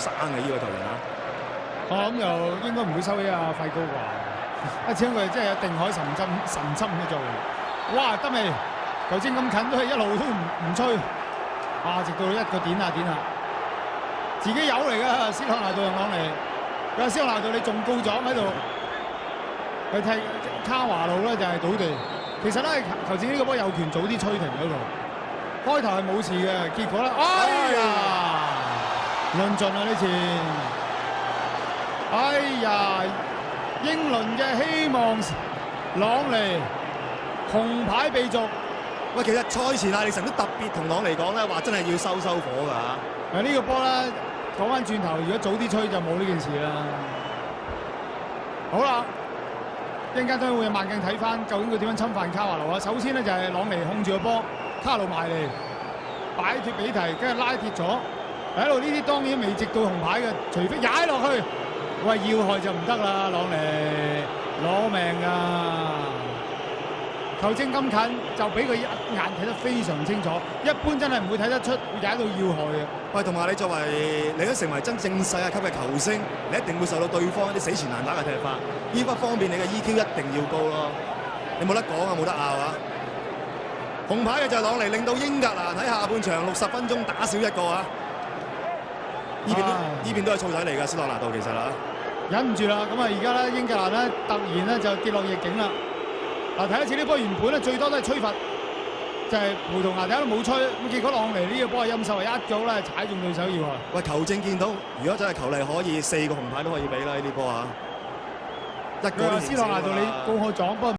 生嘅呢個球員啊！我諗又應該唔會收起阿費高啩，始終佢真係有定海神針嘅作用。哇，得未？球證咁近都係一路都唔吹，直到一個點下，自己有嚟㗎，斯朗拿度同朗尼。佢話斯朗拿度你仲告狀喺度，去踢卡華路咧就係倒地。其實咧球證呢個波有權早啲吹停嗰度，開頭係冇事嘅，結果咧，哎呀，論盡啦呢次。哎呀，英倫嘅希望朗尼紅牌被逐。喂，其實賽前艾力神都特別同朗尼講咧，話真係要收火㗎。呢個波咧講翻轉頭，如果早啲吹就冇呢件事啦。好啦，一陣間都會有慢鏡睇翻，究竟佢點樣侵犯卡華路啊？首先咧就係朗尼控住個波，卡路埋嚟擺脱比提，跟住拉鐵咗喺度。呢啲當然未直到紅牌嘅，除非踩落去。喂，要害就唔得啦，朗尼攞命啊！球證咁近就俾佢一眼睇得非常清楚，一般真係唔會睇得出會踩到要害嘅。喂，同埋你作為你都成為真正世界級嘅球星，你一定會受到對方一啲死纏爛打嘅踢法。呢不方面你嘅 EQ 一定要高咯，你冇得講啊，冇得拗啊！紅牌嘅就係朗尼，令到英格蘭喺下半場60分鐘打少一個啊！呢邊都係燥底嚟㗎，斯朗拿度其實啊，忍唔住啦，咁啊而家咧英格蘭咧突然咧就跌落逆境啦。嗱，睇一次呢波原本咧最多都係吹罰，就係葡萄牙第一都冇吹，咁結果朗尼呢個波係陰手，一腳咧踩中對手要啊！喂，球證見到，如果真係球例可以4個紅牌都可以俾啦，呢啲波啊，一個都斯朗拿度你告我狀，不過。